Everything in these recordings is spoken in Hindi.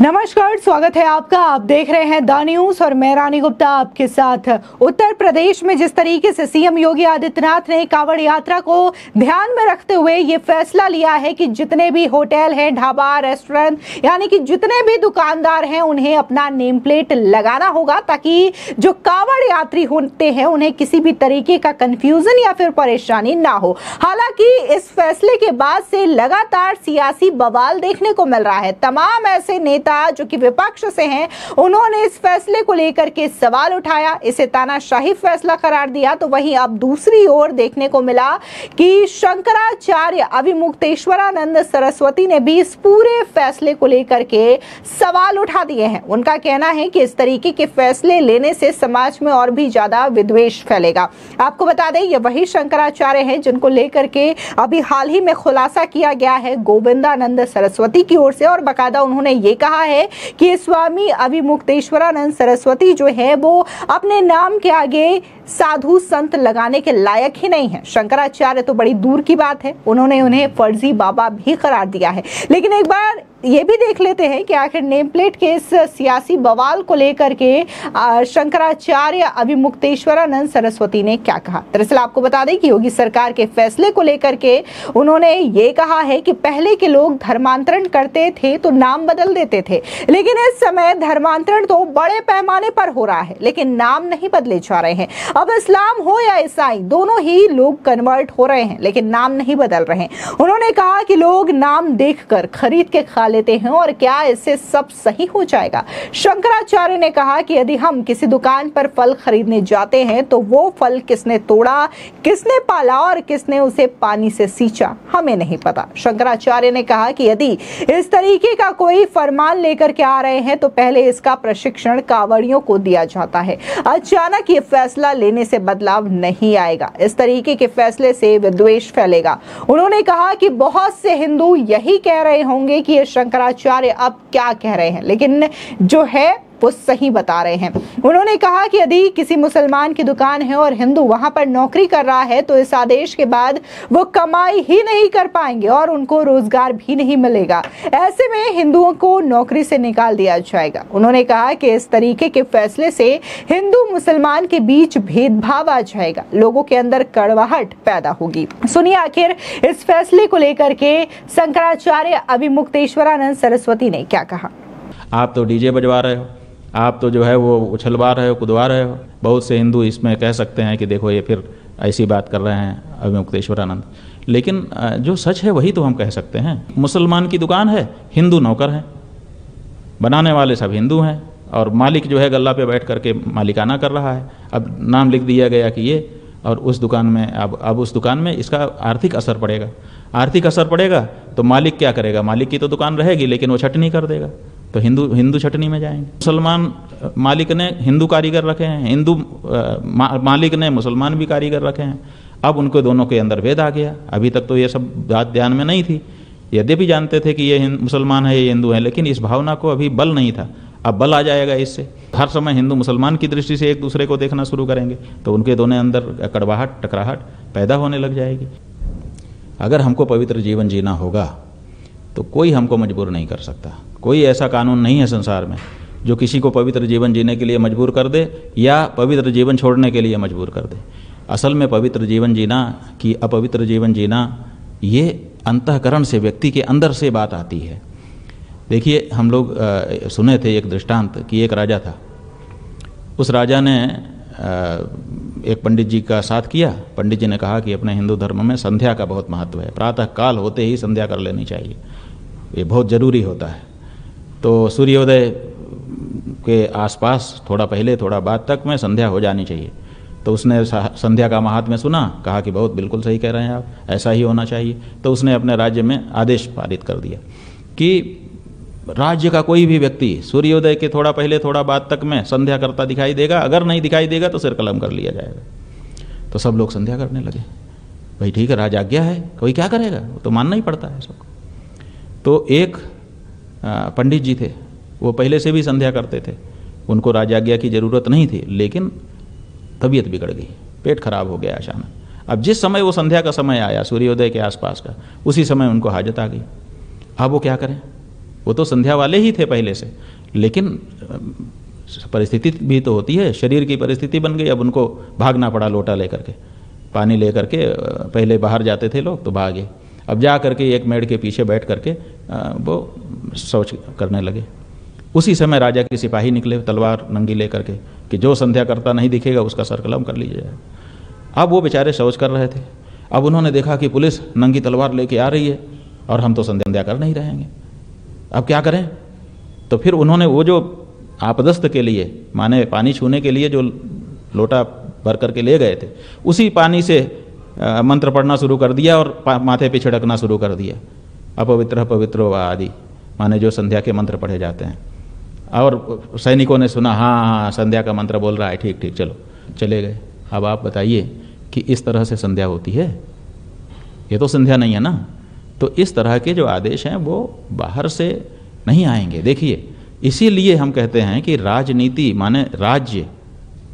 नमस्कार, स्वागत है आपका। आप देख रहे हैं द न्यूज और मैं रानी गुप्ता आपके साथ। उत्तर प्रदेश में जिस तरीके से सीएम योगी आदित्यनाथ ने कांवड़ यात्रा को ध्यान में रखते हुए ये फैसला लिया है कि जितने भी होटल हैं, ढाबा, रेस्टोरेंट, यानी कि जितने भी दुकानदार हैं उन्हें अपना नेम प्लेट लगाना होगा ताकि जो कांवड़ यात्री होते हैं उन्हें किसी भी तरीके का कंफ्यूजन या फिर परेशानी ना हो। हालांकि इस फैसले के बाद से लगातार सियासी बवाल देखने को मिल रहा है। तमाम ऐसे नेता जो कि विपक्ष से हैं, उन्होंने इस फैसले को लेकर के सवाल उठाया, इसे तानाशाही फैसला करार दिया। तो वहीं अब दूसरी ओर देखने को मिला कि शंकराचार्य अविमुक्तेश्वरानंद सरस्वती ने भी इस पूरे फैसले को लेकर के सवाल उठा दिए हैं। उनका कहना है कि इस तरीके के फैसले लेने से समाज में और भी ज्यादा विद्वेष फैलेगा। आपको बता दें, ये वही शंकराचार्य हैं जिनको लेकर के अभी हाल ही में खुलासा किया गया है गोविंदानंद सरस्वती की ओर से, और बाकायदा उन्होंने ये कहा है कि स्वामी अविमुक्तेश्वरानंद सरस्वती जो है वो अपने नाम के आगे साधु संत लगाने के लायक ही नहीं है। शंकराचार्य तो बड़ी दूर की बात है, उन्होंने उन्हें फर्जी बाबा भी करार दिया है। लेकिन एक बार ये भी देख लेते हैं कि आखिर नेम प्लेट के इस सियासी बवाल को लेकर के शंकराचार्य अविमुक्तेश्वरानंद सरस्वती ने क्या कहा। दरअसल आपको बता दें कि योगी सरकार के फैसले को लेकर के उन्होंने ये कहा है कि पहले के लोग धर्मांतरण करते थे तो नाम बदल देते थे, लेकिन इस समय धर्मांतरण तो बड़े पैमाने पर हो रहा है लेकिन नाम नहीं बदले जा रहे हैं। अब इस्लाम हो या ईसाई, दोनों ही लोग कन्वर्ट हो रहे हैं लेकिन नाम नहीं बदल रहे हैं। उन्होंने कहा कि लोग नाम देखकर खरीद के खा लेते हैं और क्या इससे सब सही हो जाएगा। शंकराचार्य ने कहा कि यदि हम किसी दुकान पर फल खरीदने जाते हैं तो वो फल किसने तोड़ा, किसने पाला और किसने उसे पानी से सींचा, हमें नहीं पता। शंकराचार्य ने कहा कि यदि इस तरीके का कोई फरमान लेकर के आ रहे हैं तो पहले इसका प्रशिक्षण कांवड़ियों को दिया जाता है। अचानक ये फैसला लेने से बदलाव नहीं आएगा। इस तरीके के फैसले से विद्वेष फैलेगा। उन्होंने कहा कि बहुत से हिंदू यही कह रहे होंगे कि ये शंकराचार्य अब क्या कह रहे हैं, लेकिन जो है वो सही बता रहे हैं। उन्होंने कहा कि यदि किसी मुसलमान की दुकान है और हिंदू वहां पर नौकरी कर रहा है तो इस आदेश के बाद वो कमाई ही नहीं कर पाएंगे और उनको रोजगार भी नहीं मिलेगा। ऐसे में हिंदुओं को नौकरी से निकाल दिया जाएगा। उन्होंने कहा कि इस तरीके के फैसले से हिंदू मुसलमान के बीच भेदभाव आ जाएगा, लोगों के अंदर कड़वाहट पैदा होगी। सुनिए आखिर इस फैसले को लेकर के शंकराचार्य अविमुक्तेश्वरानंद सरस्वती ने क्या कहा। आप तो डीजे बजवा रहे हो, आप तो जो है वो उछलवा रहे हो, कुदवा रहे हो। बहुत से हिंदू इसमें कह सकते हैं कि देखो ये फिर ऐसी बात कर रहे हैं अविमुक्तेश्वरानंद, लेकिन जो सच है वही तो हम कह सकते हैं। मुसलमान की दुकान है, हिंदू नौकर हैं, बनाने वाले सब हिंदू हैं और मालिक जो है गल्ला पे बैठ करके मालिकाना कर रहा है। अब नाम लिख दिया गया कि ये, और उस दुकान में अब उस दुकान में इसका आर्थिक असर पड़ेगा। आर्थिक असर पड़ेगा तो मालिक क्या करेगा, मालिक की तो दुकान रहेगी लेकिन वो छटनी कर देगा, तो हिंदू छटनी में जाएंगे। मुसलमान मालिक ने हिंदू कारीगर रखे हैं, हिंदू मालिक ने मुसलमान भी कारीगर रखे हैं। अब उनको दोनों के अंदर भेद आ गया। अभी तक तो ये सब बात ध्यान में नहीं थी, यद्यपि जानते थे कि ये मुसलमान है, ये हिंदू है, लेकिन इस भावना को अभी बल नहीं था। अब बल आ जाएगा इससे। हर समय हिंदू मुसलमान की दृष्टि से एक दूसरे को देखना शुरू करेंगे तो उनके दोनों अंदर कड़वाहट, टकराहट पैदा होने लग जाएगी। अगर हमको पवित्र जीवन जीना होगा तो कोई हमको मजबूर नहीं कर सकता। कोई ऐसा कानून नहीं है संसार में जो किसी को पवित्र जीवन जीने के लिए मजबूर कर दे या पवित्र जीवन छोड़ने के लिए मजबूर कर दे। असल में पवित्र जीवन जीना कि अपवित्र जीवन जीना, ये अंतःकरण से, व्यक्ति के अंदर से बात आती है। देखिए, हम लोग सुने थे एक दृष्टांत कि एक राजा था। उस राजा ने एक पंडित जी का साथ किया। पंडित जी ने कहा कि अपने हिंदू धर्म में संध्या का बहुत महत्व है, प्रातः काल होते ही संध्या कर लेनी चाहिए, ये बहुत ज़रूरी होता है। तो सूर्योदय के आसपास थोड़ा पहले थोड़ा बाद तक में संध्या हो जानी चाहिए। तो उसने संध्या का महात्म्य सुना, कहा कि बहुत बिल्कुल सही कह रहे हैं आप, ऐसा ही होना चाहिए। तो उसने अपने राज्य में आदेश पारित कर दिया कि राज्य का कोई भी व्यक्ति सूर्योदय के थोड़ा पहले थोड़ा बाद तक में संध्या करता दिखाई देगा, अगर नहीं दिखाई देगा तो सिर कलम कर लिया जाएगा। तो सब लोग संध्या करने लगे। भाई ठीक है, राज आज्ञा है, कोई क्या करेगा, वो तो मानना ही पड़ता है सबको। तो एक पंडित जी थे, वो पहले से भी संध्या करते थे, उनको राजाज्ञा की ज़रूरत नहीं थी, लेकिन तबीयत बिगड़ गई, पेट खराब हो गया अचानक। अब जिस समय वो संध्या का समय आया सूर्योदय के आसपास का, उसी समय उनको हाजत आ गई। अब वो क्या करें, वो तो संध्या वाले ही थे पहले से, लेकिन परिस्थिति भी तो होती है, शरीर की परिस्थिति बन गई, अब उनको भागना पड़ा लोटा लेकर के, पानी ले करके। पहले बाहर जाते थे लोग तो भागे, अब जा करके एक मेड़ के पीछे बैठ करके वो शौच करने लगे। उसी समय राजा के सिपाही निकले तलवार नंगी ले करके कि जो संध्या करता नहीं दिखेगा उसका सर कलम कर लीजिए। अब वो बेचारे शौच कर रहे थे, अब उन्होंने देखा कि पुलिस नंगी तलवार लेके आ रही है और हम तो संध्या कर नहीं रहेंगे, अब क्या करें। तो फिर उन्होंने वो जो आपदस्थ के लिए माने पानी छूने के लिए जो लोटा भर करके ले गए थे, उसी पानी से मंत्र पढ़ना शुरू कर दिया और माथे पे छिड़कना शुरू कर दिया, अपवित्र पवित्रो वा आदि, माने जो संध्या के मंत्र पढ़े जाते हैं। और सैनिकों ने सुना, हाँ हाँ संध्या का मंत्र बोल रहा है, ठीक ठीक चलो, चले गए। अब आप बताइए कि इस तरह से संध्या होती है? ये तो संध्या नहीं है ना। तो इस तरह के जो आदेश हैं वो बाहर से नहीं आएंगे। देखिए, इसीलिए हम कहते हैं कि राजनीति माने राज्य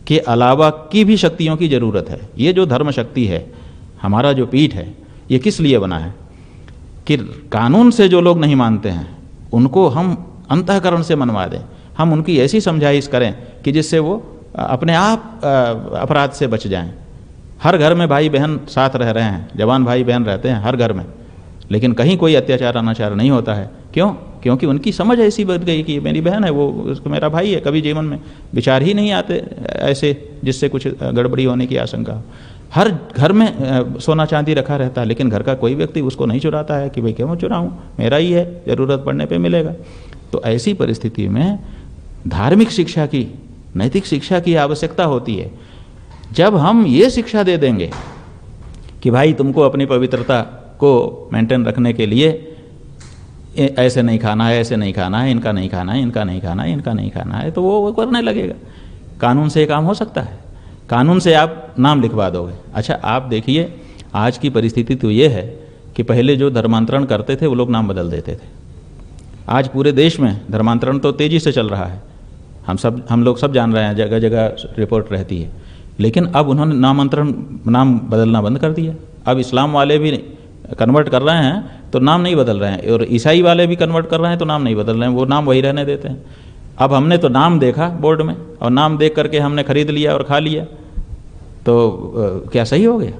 के अलावा की भी शक्तियों की ज़रूरत है। ये जो धर्म शक्ति है, हमारा जो पीठ है, ये किस लिए बना है कि कानून से जो लोग नहीं मानते हैं उनको हम अंतःकरण से मनवा दें, हम उनकी ऐसी समझाइश करें कि जिससे वो अपने आप अपराध से बच जाएं। हर घर में भाई बहन साथ रह रहे हैं, जवान भाई बहन रहते हैं हर घर में, लेकिन कहीं कोई अत्याचार अनाचार नहीं होता है। क्यों? क्योंकि उनकी समझ ऐसी बन गई कि मेरी बहन है, वो उसको मेरा भाई है। कभी जीवन में विचार ही नहीं आते ऐसे जिससे कुछ गड़बड़ी होने की आशंका हो। हर घर में सोना चांदी रखा रहता है, लेकिन घर का कोई व्यक्ति उसको नहीं चुराता है कि भाई क्यों चुराऊं, मेरा ही है, ज़रूरत पड़ने पे मिलेगा। तो ऐसी परिस्थिति में धार्मिक शिक्षा की, नैतिक शिक्षा की आवश्यकता होती है। जब हम ये शिक्षा दे देंगे कि भाई तुमको अपनी पवित्रता को मेंटेन रखने के लिए ऐसे नहीं खाना है, ऐसे नहीं खाना है, इनका नहीं खाना है, इनका नहीं खाना है, इनका नहीं खाना है, तो वो करने लगेगा। कानून से काम हो सकता है, कानून से आप नाम लिखवा दोगे। अच्छा, आप देखिए आज की परिस्थिति तो ये है कि पहले जो धर्मांतरण करते थे वो लोग नाम बदल देते थे। आज पूरे देश में धर्मांतरण तो तेज़ी से चल रहा है, हम लोग सब जान रहे हैं, जगह जगह रिपोर्ट रहती है। लेकिन अब उन्होंने नाम बदलना बंद कर दिया। अब इस्लाम वाले भी कन्वर्ट कर रहे हैं तो नाम नहीं बदल रहे हैं, और ईसाई वाले भी कन्वर्ट कर रहे हैं तो नाम नहीं बदल रहे हैं, वो नाम वही रहने देते हैं। अब हमने तो नाम देखा बोर्ड में और नाम देख करके हमने खरीद लिया और खा लिया, तो क्या सही हो गया?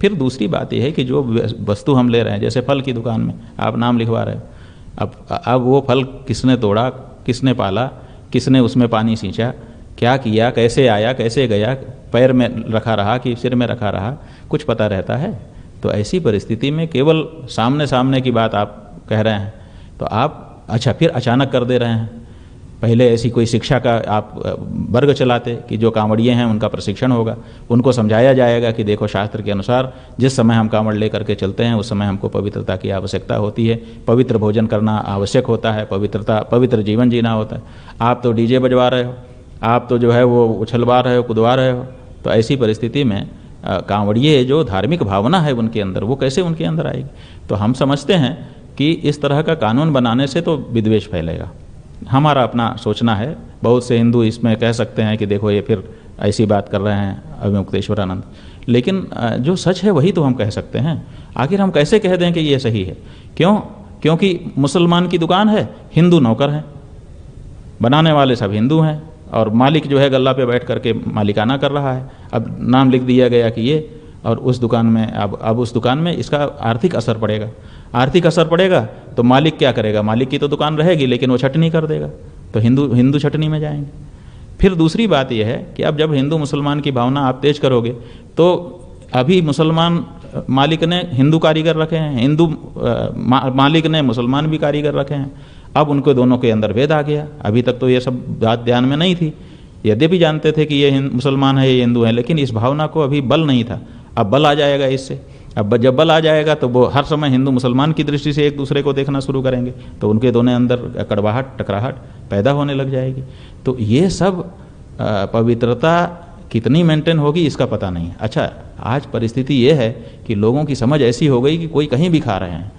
फिर दूसरी बात यह है कि जो वस्तु हम ले रहे हैं, जैसे फल की दुकान में आप नाम लिखवा रहे हो, अब वो फल किसने तोड़ा, किसने पाला, किसने उसमें पानी सींचा, क्या किया, कैसे आया, कैसे गया, पैर में रखा रहा कि सिर में रखा रहा, कुछ पता रहता है? तो ऐसी परिस्थिति में केवल सामने सामने की बात आप कह रहे हैं तो आप अच्छा फिर अचानक कर दे रहे हैं। पहले ऐसी कोई शिक्षा का आप वर्ग चलाते कि जो कांवड़िए हैं उनका प्रशिक्षण होगा, उनको समझाया जाएगा कि देखो शास्त्र के अनुसार जिस समय हम कांवड़ ले करके चलते हैं उस समय हमको पवित्रता की आवश्यकता होती है, पवित्र भोजन करना आवश्यक होता है, पवित्र जीवन जीना होता है। आप तो डीजे बजवा रहे हो, आप तो जो है वो उछलवा रहे हो, कूदवा रहे हो। तो ऐसी परिस्थिति में कांवड़िए जो धार्मिक भावना है उनके अंदर, वो कैसे उनके अंदर आएगी? तो हम समझते हैं कि इस तरह का कानून बनाने से तो विद्वेष फैलेगा। हमारा अपना सोचना है। बहुत से हिंदू इसमें कह सकते हैं कि देखो ये फिर ऐसी बात कर रहे हैं अभिमुक्तेश्वरानंद, लेकिन जो सच है वही तो हम कह सकते हैं। आखिर हम कैसे कह दें कि ये सही है? क्यों? क्योंकि मुसलमान की दुकान है, हिंदू नौकर हैं, बनाने वाले सब हिंदू हैं, और मालिक जो है गल्ला पे बैठ करके मालिकाना कर रहा है। अब नाम लिख दिया गया कि ये, और उस दुकान में अब उस दुकान में इसका आर्थिक असर पड़ेगा। आर्थिक असर पड़ेगा तो मालिक क्या करेगा? मालिक की तो दुकान रहेगी लेकिन वो छटनी कर देगा, तो हिंदू छटनी में जाएंगे। फिर दूसरी बात यह है कि अब जब हिंदू मुसलमान की भावना आप तेज करोगे तो अभी मुसलमान मालिक ने हिंदू कारीगर रखे हैं, हिंदू मालिक ने मुसलमान भी कारीगर रखे हैं। अब उनको दोनों के अंदर भेद आ गया। अभी तक तो ये सब बात ध्यान में नहीं थी, यद्यपि जानते थे कि ये मुसलमान है, ये हिंदू है, लेकिन इस भावना को अभी बल नहीं था। अब बल आ जाएगा इससे। अब जब बल आ जाएगा तो वो हर समय हिंदू मुसलमान की दृष्टि से एक दूसरे को देखना शुरू करेंगे, तो उनके दोनों अंदर कड़वाहट, टकराहट पैदा होने लग जाएगी। तो ये सब पवित्रता कितनी मेंटेन होगी इसका पता नहीं। अच्छा, आज परिस्थिति ये है कि लोगों की समझ ऐसी हो गई कि कोई कहीं भी खा रहे हैं,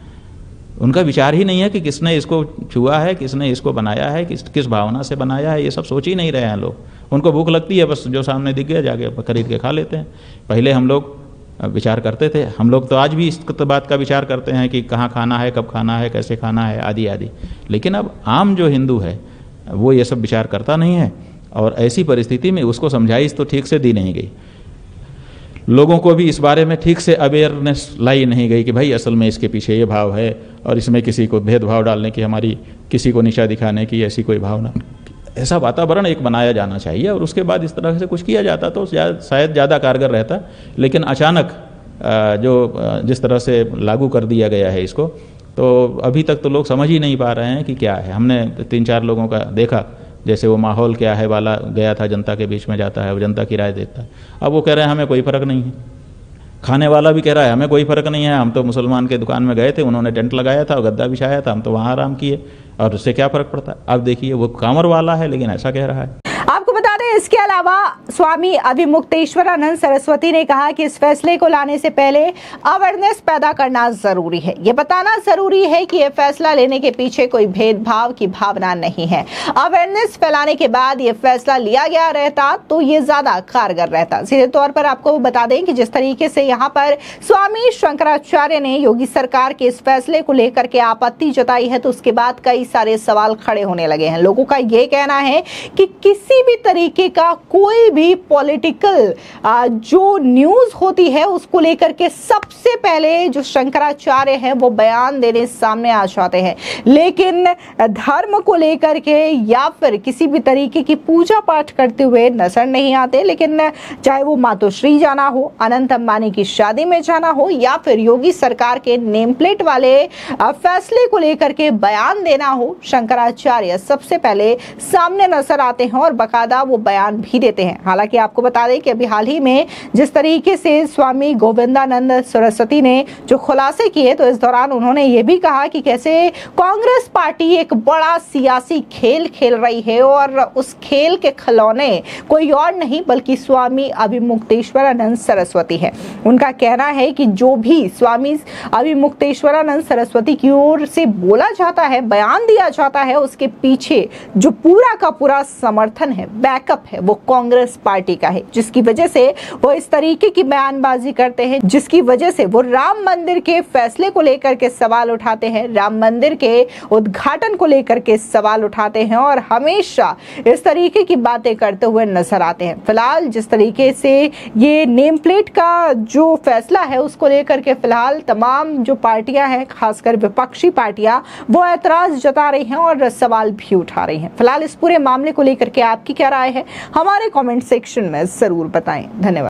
उनका विचार ही नहीं है कि किसने इसको छुआ है, किसने इसको बनाया है, किस भावना से बनाया है, ये सब सोच ही नहीं रहे हैं लोग। उनको भूख लगती है, बस जो सामने दिख गया जाके खरीद के खा लेते हैं। पहले हम लोग विचार करते थे। हम लोग तो आज भी इस बात का विचार करते हैं कि कहाँ खाना है, कब खाना है, कैसे खाना है, आदि आदि। लेकिन अब आम जो हिंदू है वो ये सब विचार करता नहीं है, और ऐसी परिस्थिति में उसको समझाइश तो ठीक से दी नहीं गई। लोगों को भी इस बारे में ठीक से अवेयरनेस लाई नहीं गई कि भाई असल में इसके पीछे ये भाव है, और इसमें किसी को भेदभाव डालने की, हमारी किसी को नीचा दिखाने की ऐसी कोई भावना। ऐसा वातावरण एक बनाया जाना चाहिए, और उसके बाद इस तरह से कुछ किया जाता तो शायद ज़्यादा कारगर रहता। लेकिन अचानक जिस तरह से लागू कर दिया गया है इसको, तो अभी तक तो लोग समझ ही नहीं पा रहे हैं कि क्या है। हमने 3-4 लोगों का देखा, जैसे वो माहौल क्या है वाला गया था, जनता के बीच में जाता है, वो जनता की राय देता है। अब वो कह रहे हैं हमें कोई फ़र्क नहीं है। खाने वाला भी कह रहा है हमें कोई फ़र्क नहीं है, हम तो मुसलमान के दुकान में गए थे, उन्होंने टेंट लगाया था और गद्दा बिछाया था, हम तो वहाँ आराम किए, और उससे क्या फ़र्क पड़ता है। अब देखिए वो कांवर वाला है लेकिन ऐसा कह रहा है। आपको बता दें, इसके अलावा स्वामी अभिमुक्तेश्वरानंद सरस्वती ने कहा कि इस फैसले को लाने से पहले अवेयरनेस पैदा करना जरूरी है। ये बताना जरूरी है कि ये फैसला लेने के पीछे कोई भेदभाव की भावना नहीं है। अवेयरनेस फैलाने के बाद ये फैसला लिया गया रहता तो ये ज्यादा कारगर रहता। सीधे तौर पर आपको बता दें कि जिस तरीके से यहाँ पर स्वामी शंकराचार्य ने योगी सरकार के इस फैसले को लेकर के आपत्ति जताई है, तो उसके बाद कई सारे सवाल खड़े होने लगे हैं। लोगों का ये कहना है कि किसी भी तरीके का कोई भी पॉलिटिकल जो न्यूज होती है उसको लेकर के सबसे पहले जो शंकराचार्य हैं वो बयान देने सामने आ जाते हैं, लेकिन धर्म को लेकर के या फिर किसी भी तरीके की पूजा पाठ करते हुए नजर नहीं आते। लेकिन चाहे वो मातोश्री जाना हो, अनंत अंबानी की शादी में जाना हो, या फिर योगी सरकार के नेम प्लेट वाले फैसले को लेकर के बयान देना हो, शंकराचार्य सबसे पहले सामने नजर आते हैं और बाकायदा वो बयान भी देते हैं। हालांकि आपको बता दें कि अभी हाल ही में जिस तरीके से स्वामी गोविंदानंद सरस्वती ने जो खुलासे किए, तो इस दौरान उन्होंने ये भी कहा कि कैसे कांग्रेस पार्टी एक बड़ा सियासी खेल खेल रही है, और उस खेल के खिलौने कोई और नहीं बल्कि स्वामी अभिमुक्तेश्वरानंद सरस्वती है। उनका कहना है कि जो भी स्वामी अभिमुक्तेश्वरानंद सरस्वती की ओर से बोला जाता है, बयान दिया जाता है, उसके पीछे जो पूरा का पूरा समर्थन है, बैकअप है, वो कांग्रेस पार्टी का है, जिसकी वजह से वो इस तरीके की बयानबाजी करते हैं, जिसकी वजह से वो राम मंदिर के फैसले को लेकर के सवाल उठाते हैं, राम मंदिर के उद्घाटन को लेकर के सवाल उठाते हैं, और हमेशा इस तरीके की बातें करते हुए नजर आते हैं। फिलहाल जिस तरीके से ये नेम प्लेट का जो फैसला है उसको लेकर के फिलहाल तमाम जो पार्टियां हैं, खासकर विपक्षी पार्टियां, वो ऐतराज जता रही हैं और सवाल भी उठा रही हैं। फिलहाल इस पूरे मामले को लेकर के आपकी क्या राय है, हमारे कमेंट सेक्शन में जरूर बताएं। धन्यवाद।